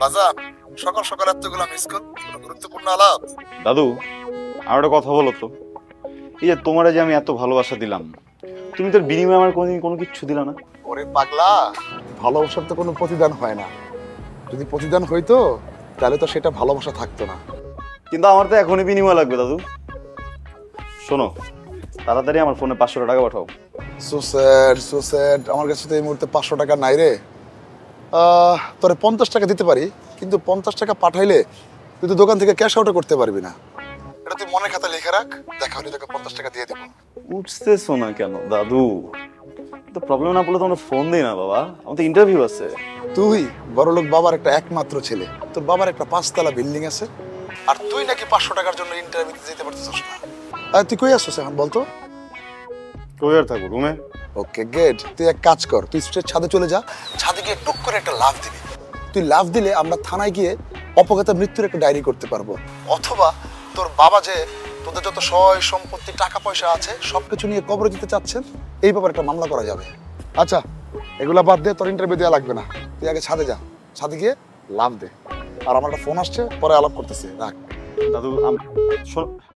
বাজান, সকাল সকাল এতগুলা মিস কল, কোনো গুরুত্বপূর্ণ আলাপ? দাদু, আমার একটা কথা বলো তো। এই যে তোমার যে আমি এত ভালোবাসা দিলাম, তুমি তোর বিনিময়ে আমার কোনোদিন কোনো কিছু দিলা না। ওরে পাগলা, ভালোবাসার তো কোনো প্রতিদান হয় না। যদি প্রতিদান হইতো তাহলে তো সেটা ভালোবাসা থাকতো না। কিন্তু আমার তো এখনই বিনিময় লাগবে দাদু। শোনো, তাড়াতাড়ি আমার ফোনে 500 টাকা পাঠাও। সো স্যাড, আমার কাছে তো এই মুহূর্তে 500 টাকা নাই রে। তোরে 50 টাকা দিতে পারি, কিন্তু 50 টাকা পাঠাইলে তুই তো দোকান থেকে ক্যাশ আউটও করতে পারবি না। এটা তুই মনের খাতা লিখে রাখ, দেখা হলে তোকে 50 টাকা দিয়ে দেবো। উঠতেছো না কেন দাদু? তো প্রবলেম না পড়লে তোমরা ফোন দিই না বাবা, আমার তো ইন্টারভিউ আছে। তুই বড়লোক বাবার একটা একমাত্র ছেলে, তোর বাবার একটা 5 তলা বিল্ডিং আছে, আর তুই নাকি 500 টাকার জন্য ইন্টারভিউতে যেতে পারতেছিস না। তুই কই আসছিস এখন বলতো? কই আর থাকবো, রুমে। ওকে গেট, তুই এক কাজ কর, তুই স্ট্রেট ছাদে চলে যা। ছাদে গিয়ে টুক করে একটা লাফ দিবি। তুই লাফ দিলে আমরা থানায় গিয়ে অপঘাত মৃত্যুর একটা ডায়েরি করতে পারবো। অথবা তোর বাবা যে তোদের যত সয় সম্পত্তি টাকা পয়সা আছে সবকিছু নিয়ে কবরে দিতে চাচ্ছেন, এই ব্যাপারে একটা মামলা করা যাবে। আচ্ছা, এগুলা বাদ দে, তোর ইন্টারভিউ দেওয়া লাগবে না। তুই আগে ছাদে যা, ছাদে গিয়ে লাফ দে। আর আমার একটা ফোন আসছে, পরে আলাপ করতেছি, রাখ। দাদু, শোনো।